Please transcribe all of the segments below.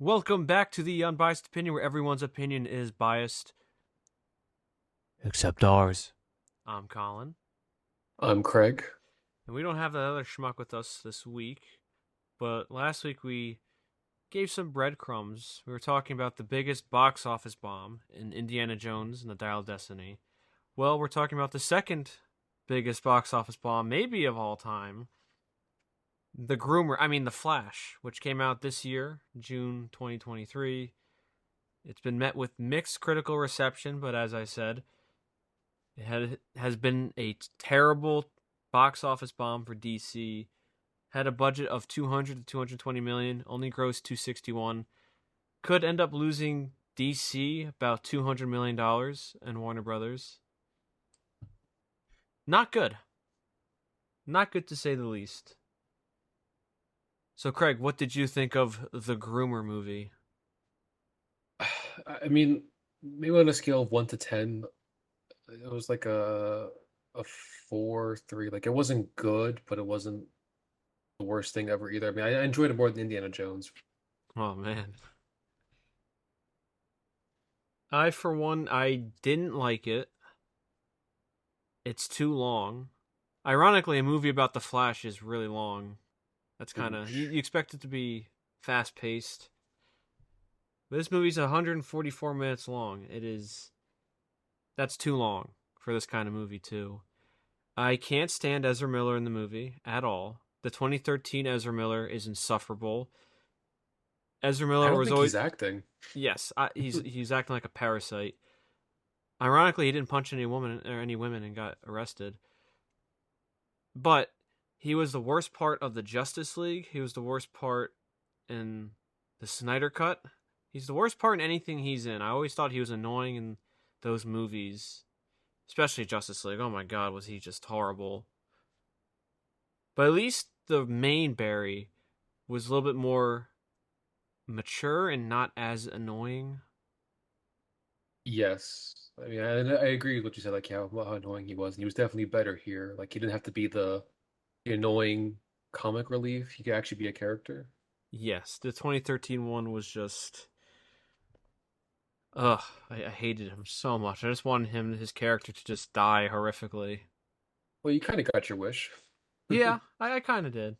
Welcome back to the Unbiased Opinion, where everyone's opinion is biased, except ours. I'm Colin, I'm Craig. and we don't have that other schmuck with us this week, but last week we gave some breadcrumbs. We were talking about the biggest box office bomb in Indiana Jones and the Dial of Destiny. Well, we're talking about the second biggest box office bomb, maybe of all time, The Flash, which came out this year, June 2023. It's been met with mixed critical reception, but as I said, has been a terrible box office bomb for DC. Had a budget of 200 to 220 million, only grossed 261. Could end up losing DC about $200 million and Warner Brothers. Not good. Not good to say the least. So, Craig, what did you think of the Groomer movie? I mean, maybe on a scale of 1 to 10, it was like a 4, 3. Like it wasn't good, but it wasn't the worst thing ever either. I mean, I enjoyed it more than Indiana Jones. Oh man, for one, I didn't like it. It's too long. Ironically, a movie about the Flash is really long. That's kind of you expect it to be fast paced. But this movie's 144 minutes long. That's too long for this kind of movie too. I can't stand Ezra Miller in the movie at all. The 2013 Ezra Miller is insufferable. Ezra I Miller don't was think always he's acting. he's acting like a parasite. Ironically, he didn't punch any women and got arrested. But he was the worst part of the Justice League. He was the worst part in the Snyder Cut. He's the worst part in anything he's in. I always thought he was annoying in those movies, especially Justice League. Oh my god, was he just horrible. But at least the main Barry was a little bit more mature and not as annoying. Yes. I mean, I agree with what you said, like how annoying he was. And he was definitely better here. Like he didn't have to be the annoying comic relief. He could actually be a character. Yes, the 2013 one was just ugh, I hated him so much. I just wanted his character to just die horrifically. Well, you kind of got your wish. Yeah, I kind of did.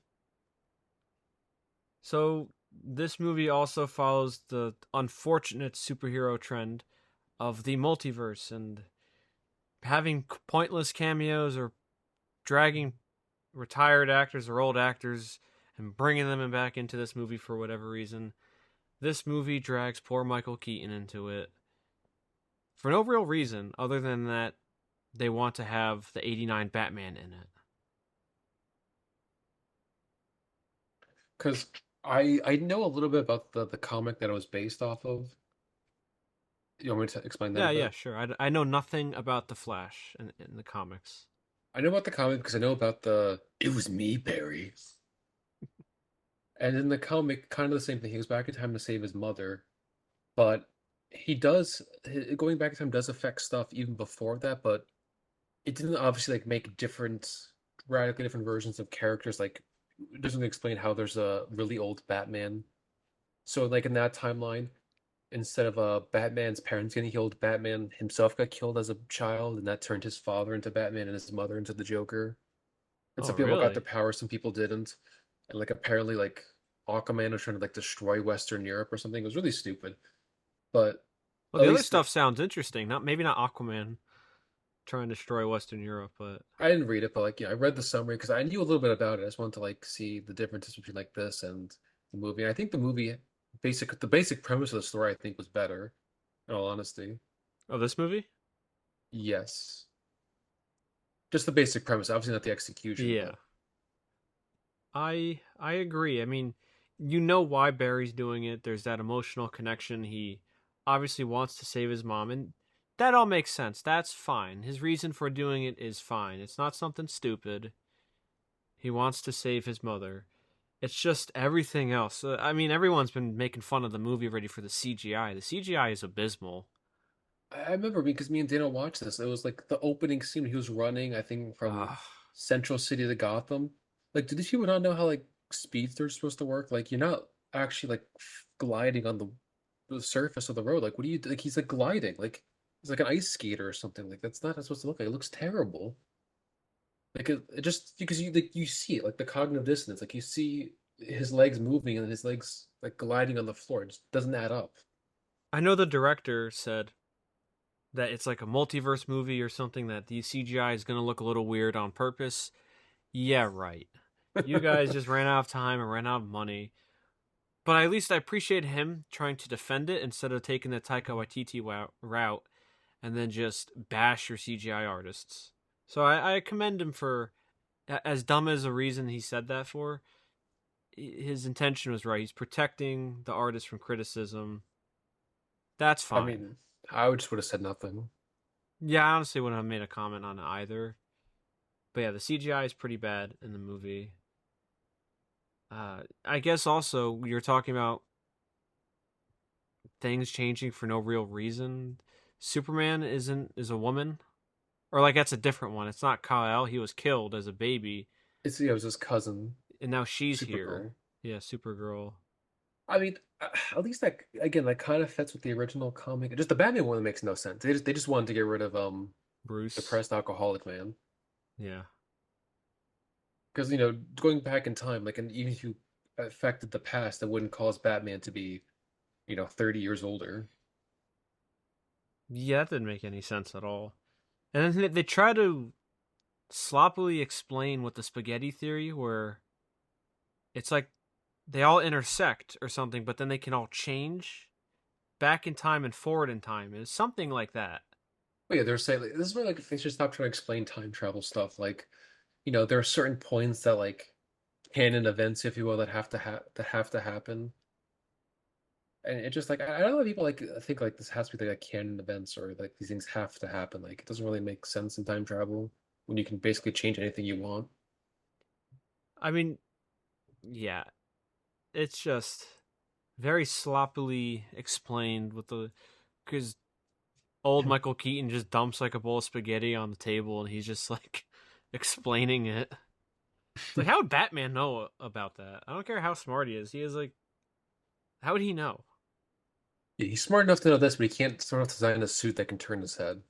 So, this movie also follows the unfortunate superhero trend of the multiverse and having pointless cameos or dragging retired actors or old actors and bringing them back into this movie for whatever reason. This movie drags poor Michael Keaton into it for no real reason other than that they want to have the 89 Batman in it. Because I know a little bit about the comic that it was based off of. You want me to explain that a Yeah, yeah, bit? sure. I know nothing about the Flash in the comics. I know about the comic because I know about the "It was me, Barry." And in the comic, kind of the same thing. He goes back in time to save his mother, but going back in time does affect stuff even before that, but it didn't obviously like make radically different versions of characters. Like, it doesn't explain how there's a really old Batman. So, like in that timeline, instead of Batman's parents getting killed, Batman himself got killed as a child, and that turned his father into Batman and his mother into the Joker. And Oh, some people got their really? powers, some people didn't. And like apparently like Aquaman was trying to like destroy Western Europe or something. It was really stupid. But Well, at the other least stuff sounds interesting. Not maybe not Aquaman trying to destroy Western Europe, but I didn't read it, but like I read the summary because I knew a little bit about it. I just wanted to like see the differences between like this and the movie. And I think the basic premise of the story I think was better, in all honesty. oh, this movie? Yes. Just the basic premise, obviously not the execution, Yeah, but I agree. I mean, you know why Barry's doing it. There's that emotional connection. He obviously wants to save his mom, and that all makes sense. That's fine. His reason for doing it is fine. It's not something stupid. He wants to save his mother. It's just everything else. I mean, everyone's been making fun of the movie already for the CGI. The CGI is abysmal. I remember because me and Dana watched this. It was like the opening scene he was running, I think, from Ugh. Central City to Gotham. Like, do these people not know how like speedsters are supposed to work? Like, you're not. actually like gliding on the surface of the road. Like, what do you like? He's like gliding, like he's like an ice skater or something. Like that's not how it's supposed to look like. It looks terrible. Like it just because you like you see it, like the cognitive dissonance. Like you see his legs moving and his legs like gliding on the floor. It just doesn't add up. I know the director said that it's like a multiverse movie or something, that the CGI is going to look a little weird on purpose. Yeah, right. You guys just ran out of time and ran out of money. But at least I appreciate him trying to defend it instead of taking the Taika Waititi route and then just bash your CGI artists. So I commend him for, as dumb as a reason he said that for, his intention was right. He's protecting the artist from criticism. That's I fine. mean, I would just would have said nothing. Yeah, I honestly wouldn't have made a comment on it either. But yeah, the CGI is pretty bad in the movie. I guess also you're talking about things changing for no real reason. Superman is a woman, or like that's a different one. It's not Kal-El. He was killed as a baby, It's yeah, it was his cousin, and now she's here. Supergirl. Yeah, Supergirl. I mean, at least that again, that kind of fits with the original comic. Just the Batman one makes no sense. They just wanted to get rid of Bruce. depressed alcoholic man Yeah. because going back in time, like, and even if you affected the past, that wouldn't cause Batman to be 30 years older. Yeah, that didn't make any sense at all. And then they try to sloppily explain with the spaghetti theory, where it's like they all intersect or something, but then they can all change back in time and forward in time. It's something like that. But yeah, they're saying like, this is where like they should stop trying to explain time travel stuff. Like, there are certain points that like canon events, if you will, that have to happen. And it just like I don't know, people like think like this has to be like canon events or like these things have to happen. Like it doesn't really make sense in time travel when you can basically change anything you want. I mean, yeah, it's just very sloppily explained with the, because old Michael Keaton just dumps like a bowl of spaghetti on the table and he's just like explaining it. It's like, how would Batman know about that? I don't care how smart he is. He is like, how would he know? Yeah, he's smart enough to know this, but he can't sort of design a suit that can turn his head.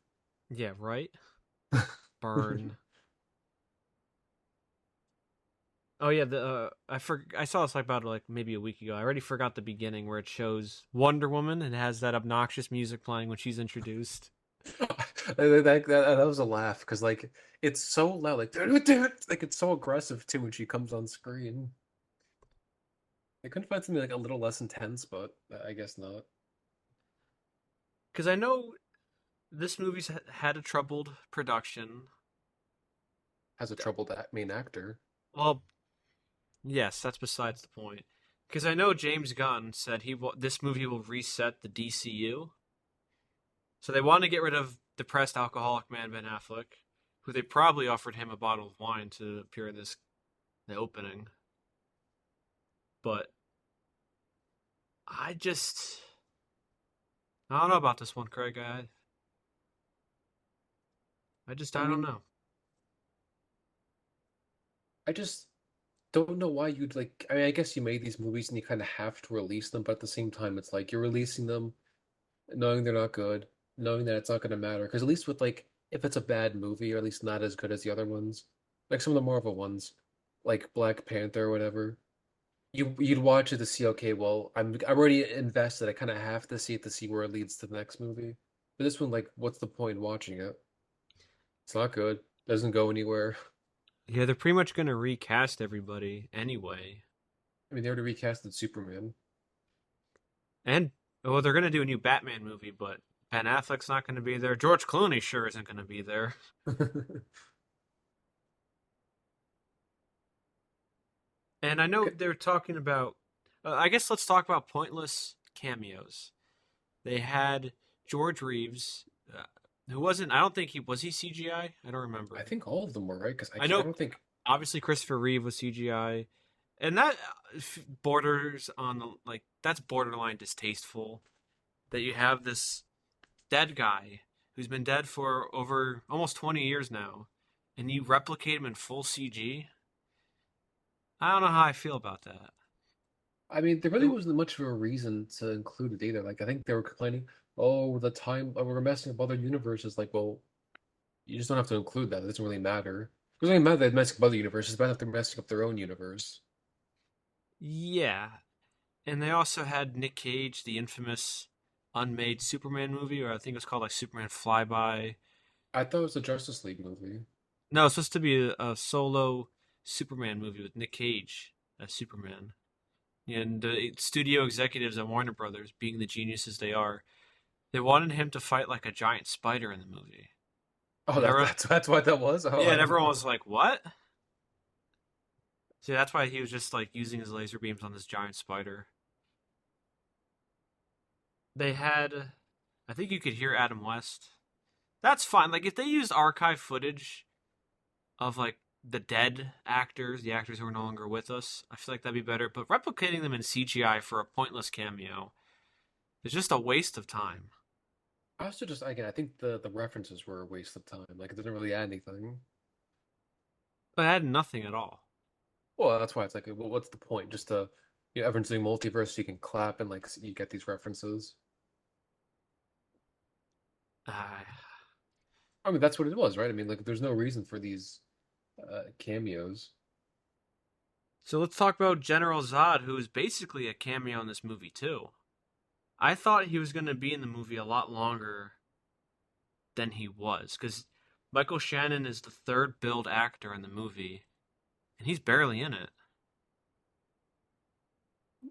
Yeah, right. Burn. Oh yeah, the I saw this like about like maybe a week ago. I already forgot the beginning where it shows Wonder Woman and has that obnoxious music playing when she's introduced. That was a laugh because like it's so loud, like like it's so aggressive too when she comes on screen. I couldn't find something like a little less intense, but I guess not. Because I know this movie's had a troubled production. Has a troubled main actor. Well, yes, that's besides the point. Because I know James Gunn said this movie will reset the DCU. So they want to get rid of depressed alcoholic man Ben Affleck, who they probably offered him a bottle of wine to appear in the opening. But I don't know about this one, Craig. I I don't mean, know. I just don't know why you'd like. I mean, I guess you made these movies and you kind of have to release them, but at the same time, it's like you're releasing them knowing they're not good, knowing that it's not going to matter. Because at least with like, if it's a bad movie, or at least not as good as the other ones, like some of the Marvel ones, like Black Panther or whatever, you'd watch it to see, okay, well, I'm already invested. I kind of have to see it to see where it leads to the next movie. But this one, like, what's the point in watching it? It's not good. Doesn't go anywhere. Yeah, they're pretty much going to recast everybody anyway. I mean, they already recasted Superman. And, well, they're going to do a new Batman movie, but Ben Affleck's not going to be there. George Clooney sure isn't going to be there. And I know Okay. they're talking about. I guess let's talk about pointless cameos. They had George Reeves, who wasn't. I don't think he was. He CGI. I don't I remember. think all of them were right because I I know. don't think. Obviously, Christopher Reeve was CGI, and that borders on that's borderline distasteful. That you have this dead guy who's been dead for over almost 20 years now, and you replicate him in full CG. I don't know how I feel about that. I mean, there really It, wasn't much of a reason to include it either. Like, I think they were complaining, oh, the time we're messing up other universes. Like, well, you just don't have to include that. It doesn't really matter. It doesn't really matter that they're messing up other universes. It's bad if they're messing up their own universe. yeah, and they also had Nick Cage, the infamous unmade Superman movie, or I think it was called like Superman Flyby. I thought it was a Justice League movie. No, it's supposed to be a solo Superman movie with Nick Cage as Superman. And studio executives at Warner Brothers, being the geniuses they are, they wanted him to fight like a giant spider in the movie. Oh, And everyone, that's what that was. Oh, yeah, I and didn't everyone know. was like, "What?" See, that's why he was just like using his laser beams on this giant spider. They had, I think you could hear Adam West. That's fine. Like if they used archive footage of like the dead actors, the actors who are no longer with us, I feel like that'd be better. But replicating them in CGI for a pointless cameo is just a waste of time. I also just again, I think the references were a waste of time. Like, it didn't really add anything. But I had nothing at all. Well, that's why it's like, well, what's the point? Just to, everyone's doing multiverse, so you can clap and like you get these references. Uh, I mean, that's what it was, right? I mean, like, there's no reason for these cameos. so let's talk about General Zod, who is basically a cameo in this movie too. I thought he was going to be in the movie a lot longer than he was, because Michael Shannon is the third billed actor in the movie, and he's barely in it.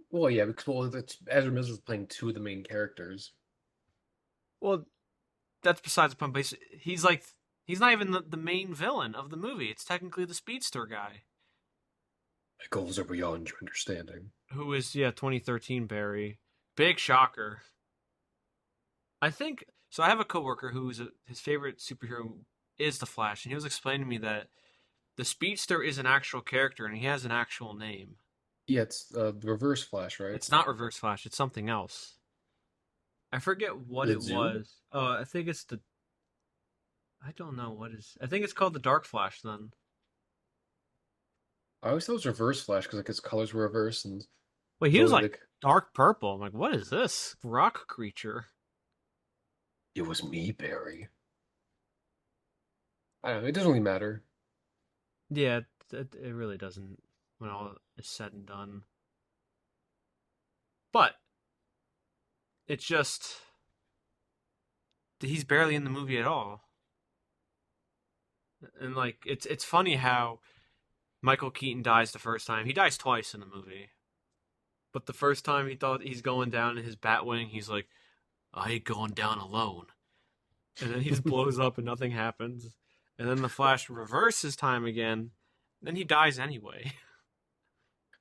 Well, yeah, because well, Ezra Miller was playing two of the main characters. Well, that's besides the point. But he's like, he's not even the main villain of the movie. It's technically the speedster guy, My goals are beyond your understanding. who is, yeah, 2013 Barry. Big shocker. I think so. I have a coworker who's his favorite superhero is the Flash, and he was explaining to me that the speedster is an actual character and he has an actual name. Yeah, it's the Reverse Flash, right? It's not Reverse Flash. It's something else. I forget what The it Zoom? was. I think it's the. I don't know what is. I think it's called the Dark Flash. Then I always thought it was Reverse Flash because like his colors were reversed and wait, it's he was always like like, dark purple. I'm like, what is this rock creature? it was me, Barry. I don't know. It doesn't really matter. Yeah, it really doesn't when all is said and done. But it's just he's barely in the movie at all. And like it's funny how Michael Keaton dies the first time. He dies twice in the movie. But the first time he thought he's going down in his Batwing, he's like, I ain't going down alone. And then he just blows up and nothing happens. And then the Flash reverses time again. Then he dies anyway.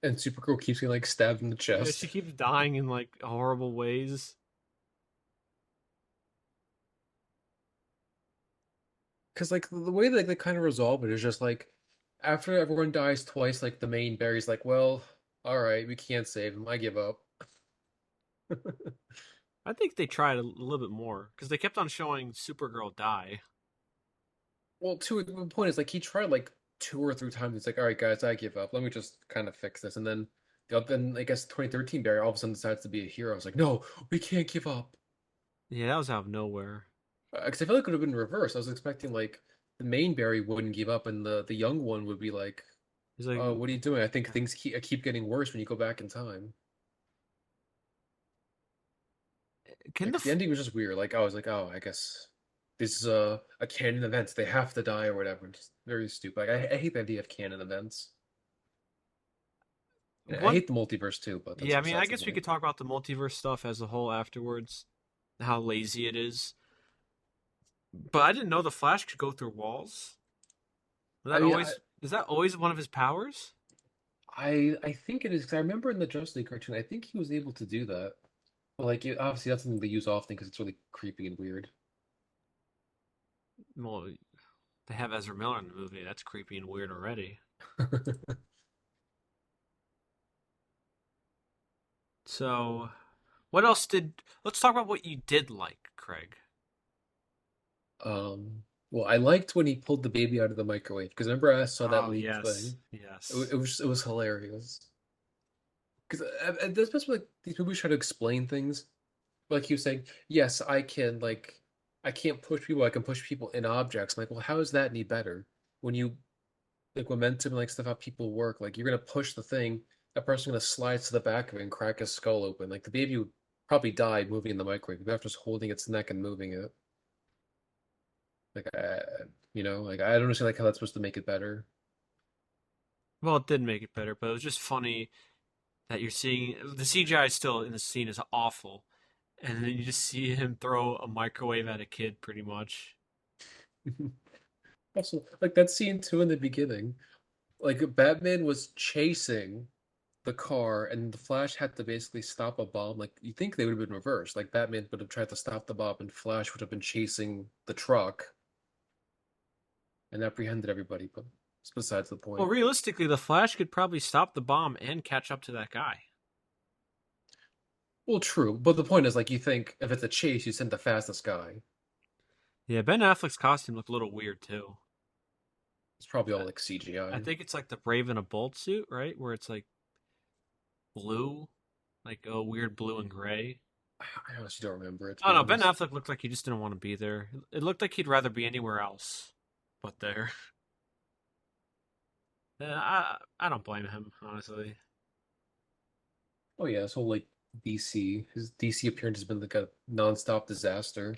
And Supergirl keeps getting like stabbed in the Yeah, chest. she keeps dying in like horrible ways. Because like the way that like, they kind of resolve it is just like after everyone dies twice, like the main Barry's like, well, all right, we can't save him. I give up. I think they tried a little bit more because they kept on showing Supergirl die. Well, to the point is like he tried like two or three times. It's like, all right, guys, I give up. Let me just kind of fix this. And then I guess 2013 Barry all of a sudden decides to be a hero. I was like, no, we can't give up. Yeah, that was out of nowhere. Because I feel like it would have been reversed. I was expecting like the main Barry wouldn't give up, and the young one would be like, He's like, "Oh, what are you doing? I think things keep getting worse when you go back in time." can the Because the ending was just weird. Like I was like, "Oh, I guess this is a canon event. They have to die or whatever." Just very stupid. Like, I hate the idea of canon events. I one? hate the multiverse too, but that's Yeah, I mean, I besides the guess we point. could talk about the multiverse stuff as a whole afterwards. How lazy it is. But I didn't know the Flash could go through walls. Was I that mean, always is that always one of his powers? I think it is because I remember in the Justice League cartoon, I think he was able to do that. But like, obviously, that's something they use often because it's really creepy and weird. Well, they have Ezra Miller in the movie. That's creepy and weird already. So, what else did? Let's talk about what you did like, Craig. Well, I liked when he pulled the baby out of the microwave because remember I saw that Oh leaked yes, thing. yes. It was hilarious. Because that's like these movies try to explain things. Like he was saying, yes, I can like I can't push people. I can push people in objects. I'm like, well, how is that any better? When you like momentum and like stuff how people work, like you're gonna push the thing, that person's gonna slide to the back of it and crack his skull open. Like the baby would probably die moving in the microwave after just holding its neck and moving it. Like like I don't understand like how that's supposed to make it better. Well, it did make it better, but it was just funny that you're seeing the CGI still in the scene is awful, and then you just see him throw a microwave at a kid, pretty much. Also, like that scene too in the beginning, like Batman was chasing the car and the Flash had to basically stop a bomb. Like you think they would have been reversed. Like Batman would have tried to stop the bomb and Flash would have been chasing the truck and apprehended everybody, but it's besides the Well, point. realistically, the Flash could probably stop the bomb and catch up to that guy. Well, true, but the point is like you think if it's a chase, you send the fastest guy. Yeah, Ben Affleck's costume looked a little weird too. It's probably all I, like I CGI. think it's like the Brave and a Bolt suit, right? Where it's like blue, like a weird blue and gray. I honestly don't remember it to I don't be know. Ben honest. Affleck looked like he just didn't want to be there. It looked like he'd rather be anywhere else but there. I don't blame him, honestly. Oh yeah, this whole like DC, his DC appearance has been like a non-stop disaster.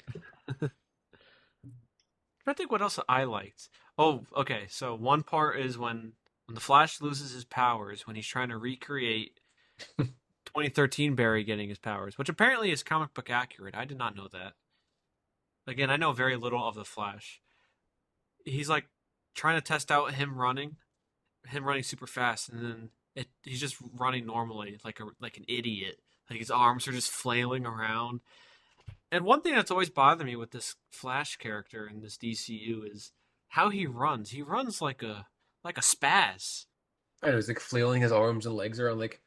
I think what else I liked. Oh, okay. So one part is when the Flash loses his powers when he's trying to recreate 2013 Barry getting his powers, which apparently is comic book accurate. I did not know that. Again, I know very little of the Flash. He's like trying to test out him running super fast, and then he's just running normally, like an idiot. Like his arms are just flailing around. And one thing that's always bothered me with this Flash character in this DCU is how he runs. He runs like a spaz. I know he's like flailing his arms and legs around like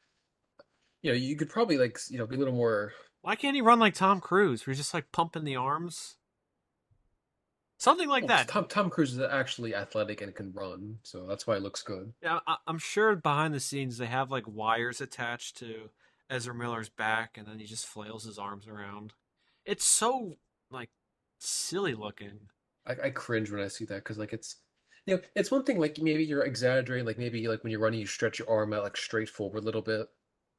you could probably like be a little more. Why can't he run like Tom Cruise, where he's just like pumping the arms? Something like Well, 'cause that. Tom Cruise is actually athletic and can run, so that's why it looks good. Yeah, I'm sure behind the scenes they have like wires attached to Ezra Miller's back, and then he just flails his arms around. It's so like silly looking. I cringe when I see that because like it's one thing like maybe you're exaggerating, like maybe like when you're running you stretch your arm out like straight forward a little bit.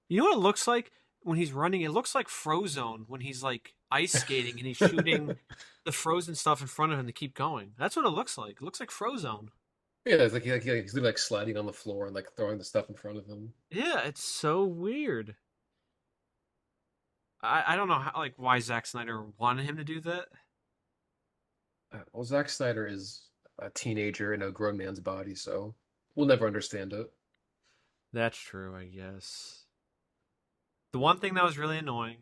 You know what it looks like when he's running? It looks like Frozone when he's like ice skating and he's shooting the frozen stuff in front of him to keep going. That's what it looks like. It looks like Frozone. Yeah, it's like he's literally like sliding on the floor and like throwing the stuff in front of him. Yeah, it's so weird. I don't know how, like why Zack Snyder wanted him to do that. Well, Zack Snyder is a teenager in a grown man's body, so we'll never understand it. That's true, I guess. The one thing that was really annoying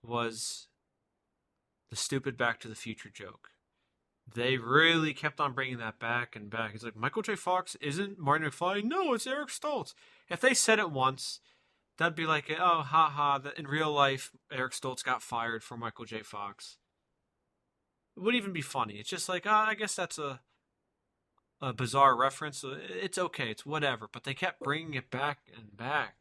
was the stupid Back to the Future joke. They really kept on bringing that back and back. It's like Michael J. Fox isn't Marty McFly. No, it's Eric Stoltz. If they said it once, that'd be like, oh, haha. That in real life, Eric Stoltz got fired for Michael J. Fox. It wouldn't even be funny. It's just like, I guess that's a bizarre reference. It's okay. It's whatever. But they kept bringing it back and back.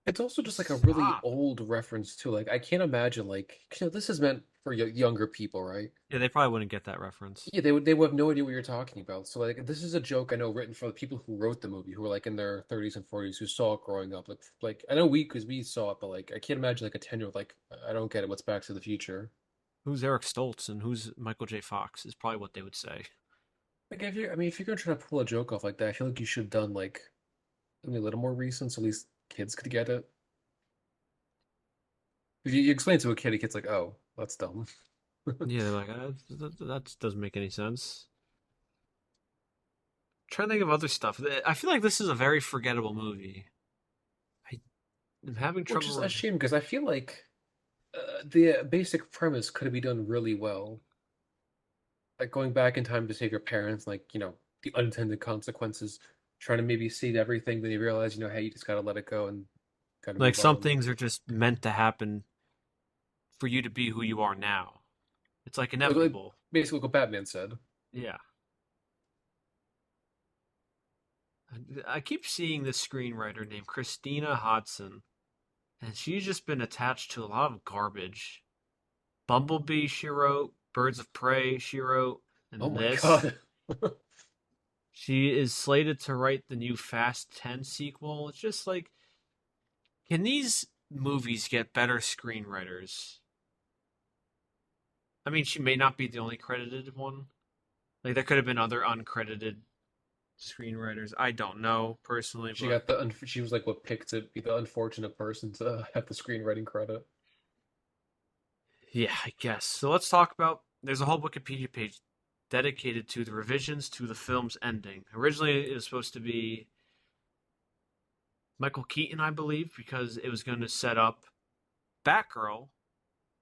It's also just like a really Stop. old reference too. Like I can't imagine like this is meant for younger people, right? Yeah, they probably wouldn't get that reference. Yeah, they would have no idea what you're talking about. So like this is a joke I know written for the people who wrote the movie, who were like in their 30s and 40s, who saw it growing up. Like I know because we saw it, but like I can't imagine like a 10-year-old like I don't get it. What's Back to the Future? Who's Eric Stoltz and who's Michael J. Fox is probably what they would say. Like if if you're gonna try to pull a joke off like that, I feel like you should have done like something a little more recent, so at least kids could get it. If you explain it to a kid's like, oh, that's dumb. Yeah, they're like, that doesn't make any sense. Trying to think of other stuff. I feel like this is a very forgettable movie. I am having Which trouble. is a shame because I feel like the basic premise could be done really well. Like going back in time to save your parents, like, the unintended consequences, trying to maybe save everything, then you realize, hey, you just gotta let it go and gotta Like move some on. things are just meant to happen for you to be who you are now. It's like Like inevitable. basically what Batman said. Yeah. I keep seeing this screenwriter named Christina Hodson, and she's just been attached to a lot of garbage. Bumblebee, she wrote. Birds of Prey, she wrote. Oh And my this. God. She is slated to write the new Fast 10 sequel. It's just like, can these movies get better screenwriters? I mean, she may not be the only credited one. Like, there could have been other uncredited screenwriters. I don't know personally, She but got she was like what picked to be the unfortunate person to have the screenwriting credit. yeah, I guess. So let's talk about. There's a whole Wikipedia page dedicated to the revisions to the film's ending. Originally, it was supposed to be Michael Keaton, I believe, because it was going to set up Batgirl,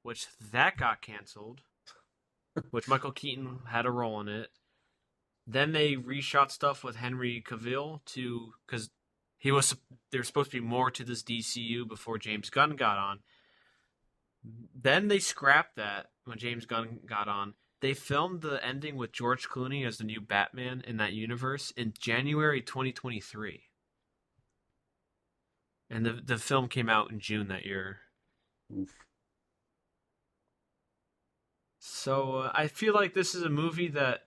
which that got canceled, which Michael Keaton had a role in it. Then they reshot stuff with Henry Cavill to because he was there was supposed to be more to this DCU before James Gunn got on. Then they scrapped that when James Gunn got on. They filmed the ending with George Clooney as the new Batman in that universe in January 2023. And the film came out in June that year. Oof. So I feel like this is a movie that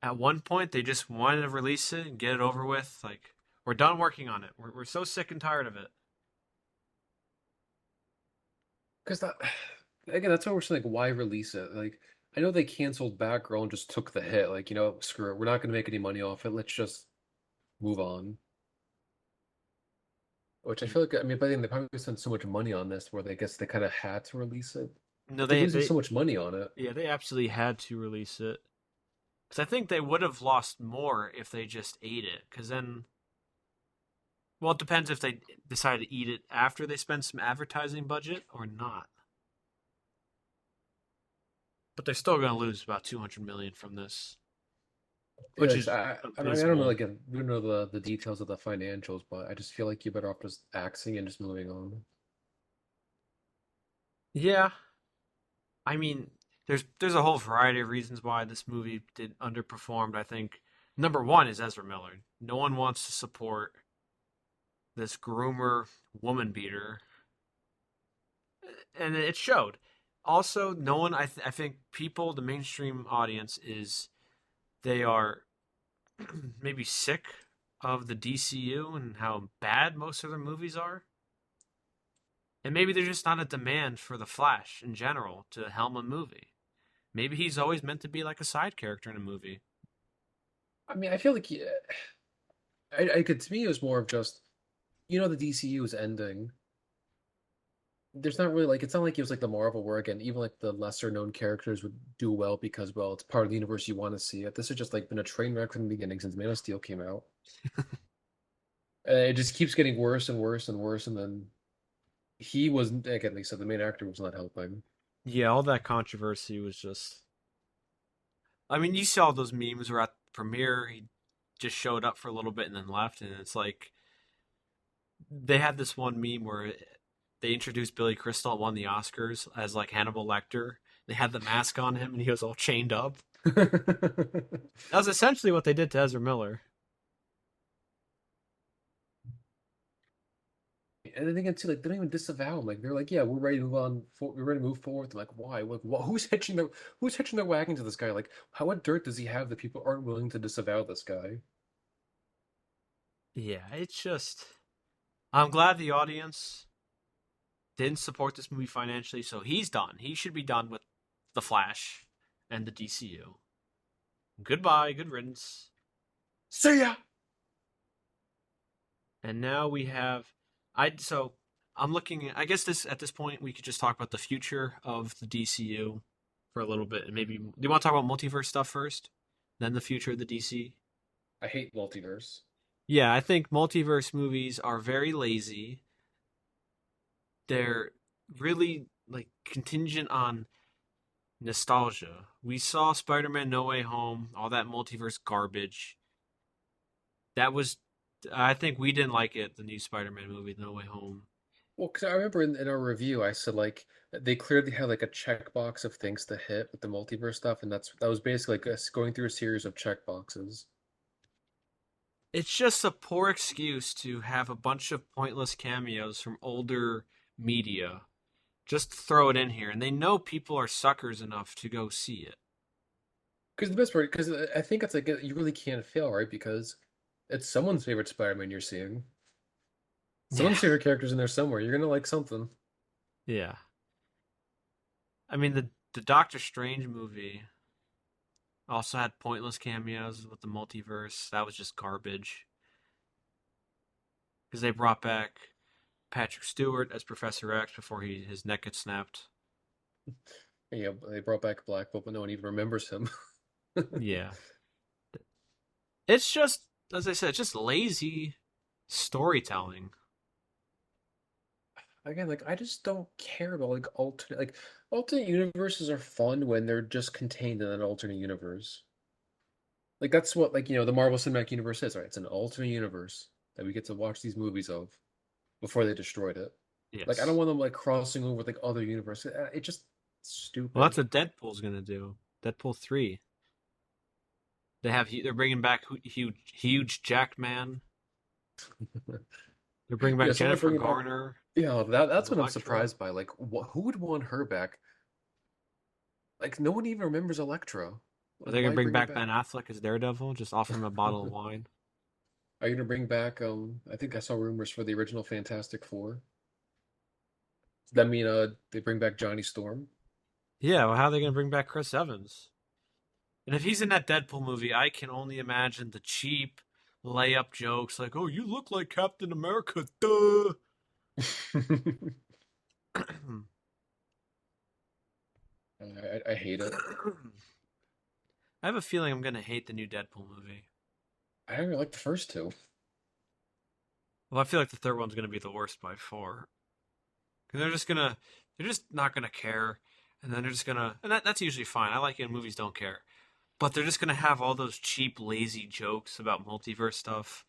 at one point they just wanted to release it and get it over with. Like, we're done working on it. We're so sick and tired of it. Because that again, that's why we're saying like, why release it? Like, I know they canceled Batgirl and just took the hit. Like, screw it. We're not going to make any money off it. Let's just move on. Which I feel like, I mean, by the end, they probably spent so much money on this where they guess they kind of had to release it. No, They're they losing they so much money on it. yeah, they absolutely had to release it because I think they would have lost more if they just ate it. Because then, well, it depends if they decide to eat it after they spend some advertising budget or not. But they're still going to lose about 200 million from this, Yeah, which is I mean, I don't know, abysmal. like, we don't know the details of the financials, but I just feel like you're better off just axing and just moving on. Yeah, I mean, there's a whole variety of reasons why this movie did underperformed. I think number one is Ezra Miller. No one wants to support this groomer woman beater, and it showed. Also, no one. I think people, the mainstream audience, is they are maybe sick of the DCU and how bad most of their movies are. And maybe there's just not a demand for the Flash in general to helm a movie. Maybe he's always meant to be like a side character in a movie. I mean, I feel like, yeah, to me, it was more of just, the DCU is ending. There's not really like, it's not like it was like the Marvel where, again, even like the lesser known characters would do well because, well, it's part of the universe you want to see it. This has just like been a train wreck from the beginning since Man of Steel came out. It just keeps getting worse and worse and worse, and then he wasn't, again, like I said, the main actor was not helping. Yeah, all that controversy was just. I mean, you saw those memes where at the premiere he just showed up for a little bit and then left, and it's like they had this one meme where they introduced Billy Crystal and won the Oscars as like Hannibal Lecter. They had the mask on him and he was all chained up. That was essentially what they did to Ezra Miller. And then again, too, like they don't even disavow him. Like they're like, yeah, we're ready to move on. We're ready to move forward. They're like, why? Like, who's hitching their wagon to this guy? Like, what dirt does he have that people aren't willing to disavow this guy? Yeah, it's just. I'm glad the audience didn't support this movie financially, so he's done. He should be done with The Flash and the DCU. Goodbye, good riddance. See ya. And now we have I'm looking I guess this at this point we could just talk about the future of the DCU for a little bit and maybe do you want to talk about multiverse stuff first? Then the future of the DC? I hate multiverse. Yeah, I think multiverse movies are very lazy. They're really like contingent on nostalgia. We saw Spider-Man No Way Home, all that multiverse garbage. That was I think we didn't like it, the new Spider-Man movie, No Way Home. Well, because I remember in our review, I said like they clearly had like a checkbox of things to hit with the multiverse stuff, and that was basically like us going through a series of checkboxes. It's just a poor excuse to have a bunch of pointless cameos from older media. Just throw it in here, and they know people are suckers enough to go see it. Because the best part, because I think it's like you really can't fail, right? Because it's someone's favorite Spider-Man you're seeing. Yeah, Someone's favorite characters in there somewhere. You're gonna like something. yeah. I mean, the Doctor Strange movie also had pointless cameos with the multiverse. That was just garbage because they brought back Patrick Stewart as Professor X before his neck gets snapped. Yeah, they brought back Black Bolt, but no one even remembers him. Yeah, it's just as I said, it's just lazy storytelling. Again, like I just don't care about alternate universes are fun when they're just contained in an alternate universe. Like that's what the Marvel Cinematic Universe is, right? It's an alternate universe that we get to watch these movies of before they destroyed it. Like I don't Yes. want them like crossing over with like other universes. It just Well, that's stupid. what Deadpool's gonna do. Deadpool 3. They're bringing back huge Jackman. They're bringing Yeah, back someone Jennifer bringing back. Garner Yeah, as that's what I'm Elektra. surprised by. Like, who would want her back? Like, no one even remembers Elektra. Are Like, they gonna why bring bring her back Ben back? Affleck as Daredevil? Just offer him a bottle of wine. Are you gonna bring back? I think I saw rumors for the original Fantastic Four. Does that mean they bring back Johnny Storm? Yeah, well, how are they gonna bring back Chris Evans? And if he's in that Deadpool movie, I can only imagine the cheap layup jokes like, "Oh, you look like Captain America, duh." I hate it. I have a feeling I'm gonna hate the new Deadpool movie. I don't really like the first two. Well, I feel like the third one's gonna be the worst by far. Because they're just not gonna care, and then they're just gonna, and that's usually fine. I like it when movies don't care, but they're just gonna have all those cheap, lazy jokes about multiverse stuff.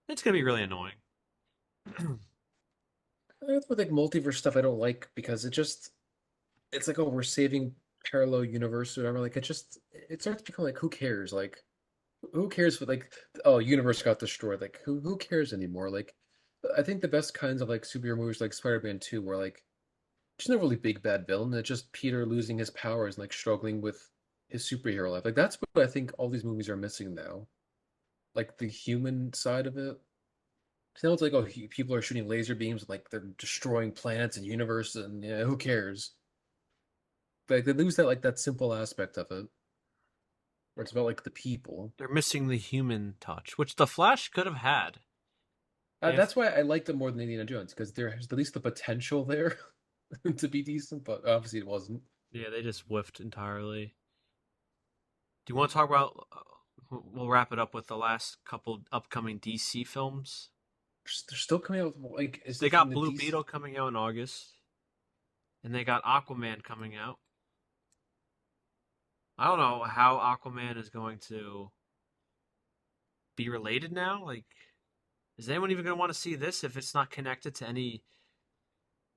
It's gonna be really annoying. With like multiverse stuff, I don't like because it's like, oh, we're saving parallel universe or whatever. Like it starts to become like, who cares? Like who cares what like, oh, universe got destroyed. Like who cares anymore? Like I think the best kinds of like superhero movies like Spider-Man 2 were like there's no really big bad villain. It's just Peter losing his powers and like struggling with his superhero life. Like that's what I think all these movies are missing now. Like the human side of it. So now it's like, oh, people are shooting laser beams, like they're destroying planets and universe, and yeah, who cares? Like they lose that like that simple aspect of it, where it's about like the people. They're missing the human touch, which the Flash could have had if That's why I liked it more than Indiana Jones because there's at least the potential there to be decent, but obviously it wasn't. yeah they just whiffed entirely. Do you want to talk about? We'll wrap it up with the last couple upcoming DC films. They're still coming out with like is They it from got the Blue DC? Beetle coming out in August, and they got Aquaman coming out. I don't know how Aquaman is going to be related now. Like, is anyone even going to want to see this if it's not connected to any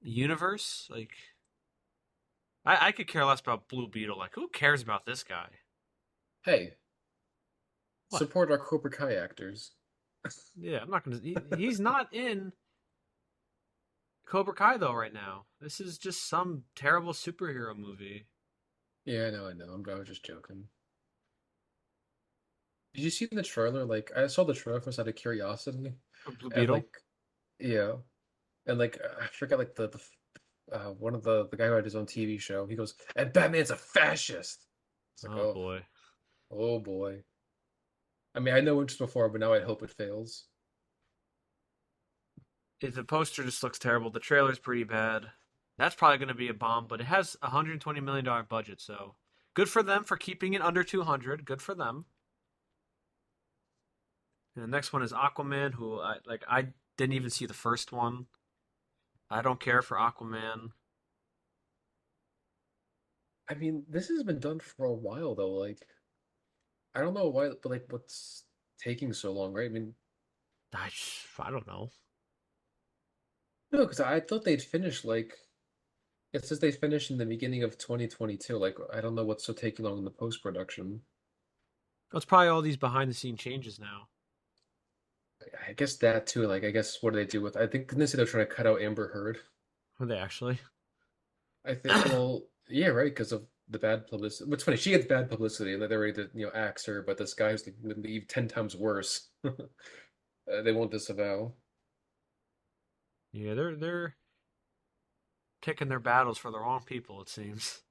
universe? Like, I could care less about Blue Beetle. Like, who cares about this guy? Hey, What? support our Cobra Kai actors. Yeah, I'm not going to. He's not in Cobra Kai though right now. This is just some terrible superhero movie. Yeah, I know. I was just joking. Did you see the trailer? Like, I saw the trailer first out of curiosity, Blue and Beetle. like, yeah, and like, I forget like one of the guy who had his own TV show. He goes, "And Batman's a fascist." It's like, Oh oh, boy. oh boy. I mean, I know it just before, but now I hope it fails. The poster just looks terrible. The trailer's pretty bad. That's probably going to be a bomb, but it has a $120 million budget, so good for them for keeping it under 200. Good for them. And the next one is Aquaman, who I didn't even see the first one. I don't care for Aquaman. I mean, this has been done for a while though. Like, I don't know why, but like, what's taking so long, right? I mean, I don't know. no, because I thought they'd finish like it says they finished in the beginning of 2022. Like, I don't know what's so taking long in the post production. It's probably all these behind the scene changes now. I guess that too. Like, I guess what do they do with? I think didn't they say they're trying to cut out Amber Heard? Were they actually? I think. Well, yeah, right, because of the bad publicity. What's funny, she gets bad publicity, and they're ready to axe her, but this guy who's like, leave 10 times worse. They won't disavow. Yeah, they're picking their battles for the wrong people. It seems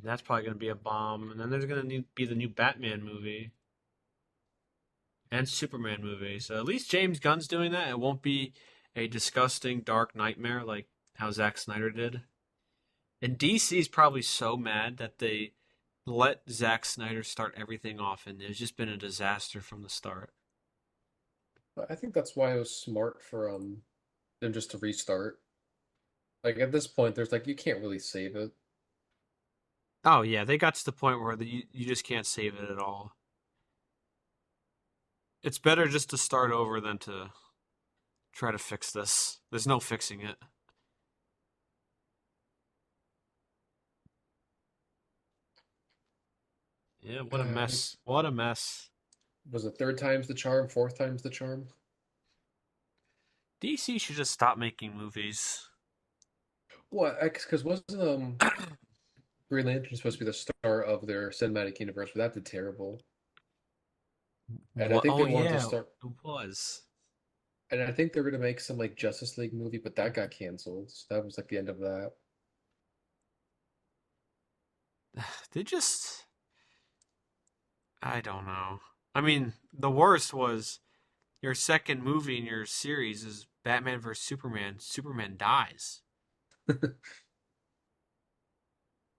that's probably going to be a bomb, and then there's going to be the new Batman movie and Superman movie. So at least James Gunn's doing that. It won't be a disgusting dark nightmare like how Zack Snyder did. And DC's probably so mad that they let Zack Snyder start everything off, and it's just been a disaster from the start. But I think that's why it was smart for them just to restart. Like at this point, there's like you can't really save it. Oh yeah, they got to the point where you just can't save it at all. It's better just to start over than to try to fix this. There's no fixing it. Yeah, what a I think mess. What a mess. was it third time's the charm, fourth time's the charm. DC should just stop making movies. What? Because wasn't Green Lantern supposed to be the star of their cinematic universe, but that did terrible. And I What? think Oh they wanted to yeah, start, it was. and I think they're gonna make some like Justice League movie, but that got canceled. So that was like the end of that. They just. I don't know. I mean, the worst was your second movie in your series is Batman vs Superman. Superman dies.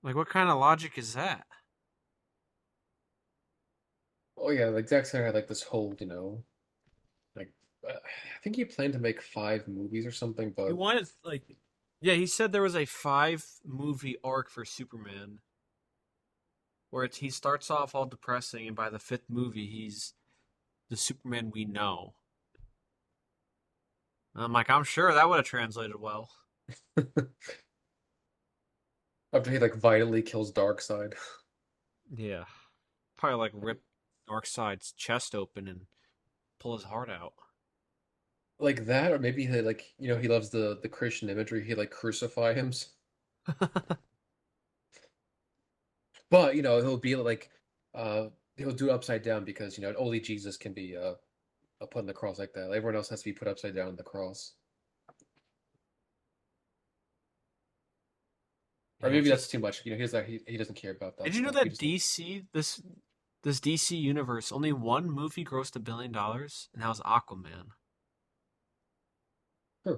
Like, what kind of logic is that? Oh yeah, like Zack Snyder had like this whole, like I think he planned to make 5 movies or something, He but wanted like, yeah, he said there was a 5 movie arc for Superman where he starts off all depressing, and by the fifth movie, he's the Superman we know. And I'm like, I'm sure that would have translated well. after he like violently kills Darkseid. Yeah, probably like rip Darkseid's chest open and pull his heart out. Like that, or maybe he like he loves the Christian imagery. He like crucify him, but he'll be like he'll do it upside down because only Jesus can be put on the cross like that. Everyone else has to be put upside down on the cross. Or Yeah, it's maybe that's just. too much. He doesn't care about that Did you know stuff. He that just like, this DC universe only one movie grossed $1 billion, and that was Aquaman. huh.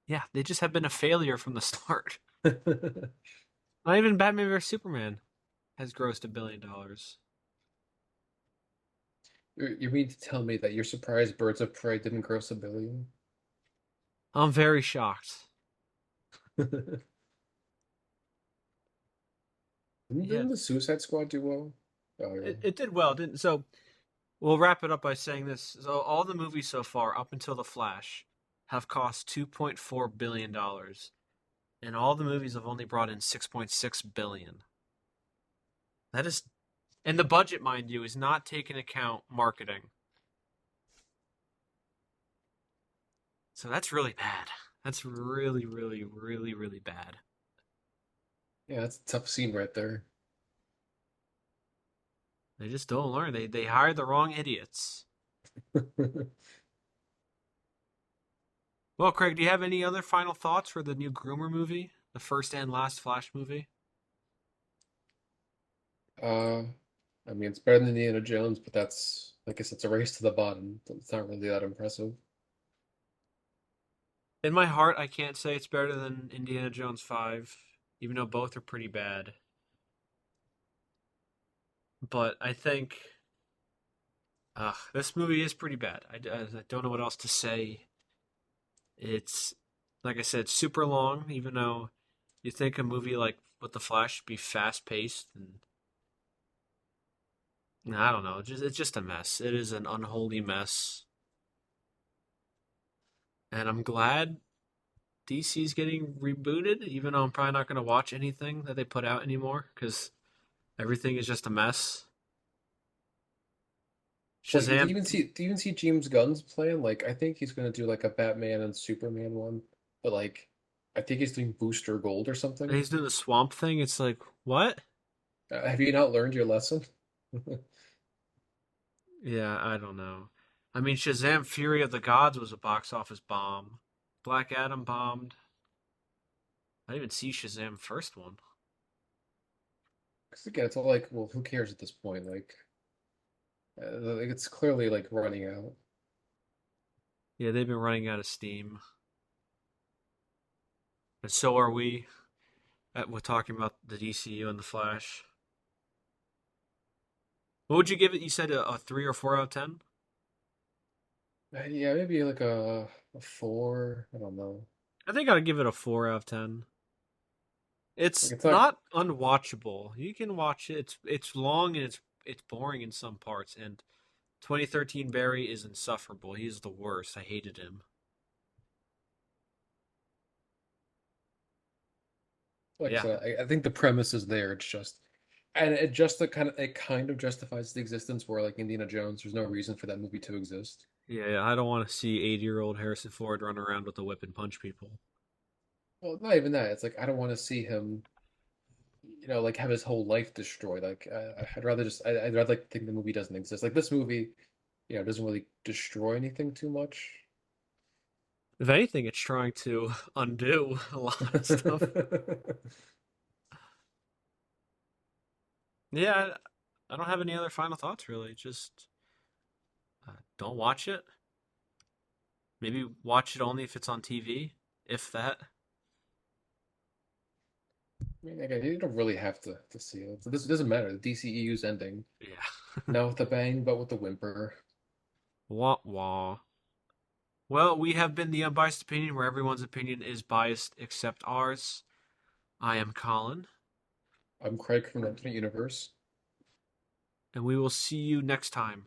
Yeah, they just have been a failure from the start. Not even Batman vs Superman has grossed $1 billion. You mean to tell me that you're surprised Birds of Prey didn't gross 1 billion? I'm very shocked. Yeah, Didn't the Suicide Squad do well? Oh yeah. it did well, didn't so we'll wrap it up by saying this. So all the movies so far, up until The Flash, have cost $2.4 billion, and all the movies have only brought in 6.6 billion. That is, and the budget, mind you, is not taking account marketing. So that's really bad. That's really, really, really, really bad. Yeah, that's a tough scene right there. They just don't learn. They hire the wrong idiots. Well, Craig, do you have any other final thoughts for the new Groomer movie, the first and last Flash movie? Uh, I mean, it's better than Indiana Jones, but that's, I guess it's a race to the bottom. It's not really that impressive. In my heart, I can't say it's better than Indiana Jones 5, even though both are pretty bad. But I think this movie is pretty bad. I don't know what else to say. It's, like I said, super long, even though you think a movie like with The Flash should be fast paced. And I don't know. It's just a mess. It is an unholy mess. And I'm glad DC's getting rebooted, even though I'm probably not going to watch anything that they put out anymore because everything is just a mess. Like, do you Shazam. even see James Gunn's plan? Like, I think he's gonna do like a Batman and Superman one, but like, I think he's doing Booster Gold or something. He's doing the swamp thing. It's like, what? Have you not learned your lesson? Yeah, I don't know. I mean, Shazam Fury of the Gods was a box office bomb. Black Adam bombed. I didn't even see Shazam first one. Because again, it's all like, well, who cares at this point? Like it's clearly like running out. Yeah, they've been running out of steam. And so are we. We're talking about the DCU and the Flash. What would you give it? You said a 3 or 4 out of 10? Yeah, maybe like a four. I don't know. I think I'd give it a 4 out of 10. Like It's it's not. not unwatchable. You can watch it. It's long and it's boring in some parts. And 2013 Barry is insufferable. He's the worst. I hated him. Like I Yeah, said, I think the premise is there. It's just, and it just it kind of justifies the existence where like Indiana Jones. There's no reason for that movie to exist. yeah. I don't want to see 80-year-old Harrison Ford run around with a whip and punch people. Well, not even that. It's like I don't want to see him, like have his whole life destroyed. Like I'd rather I'd rather like think the movie doesn't exist. Like this movie, doesn't really destroy anything too much. If anything, it's trying to undo a lot of stuff. Yeah, I don't have any other final thoughts really. Just don't watch it. Maybe watch it only if it's on TV, if that. I mean, again, you don't really have to see it. So this doesn't matter. The DCEU's ending. Yeah. Not with a bang, but with a whimper. Wah wah. Well, we have been the Unbiased Opinion, where everyone's opinion is biased except ours. I am Colin, I'm Craig from Infinite Universe. and we will see you next time.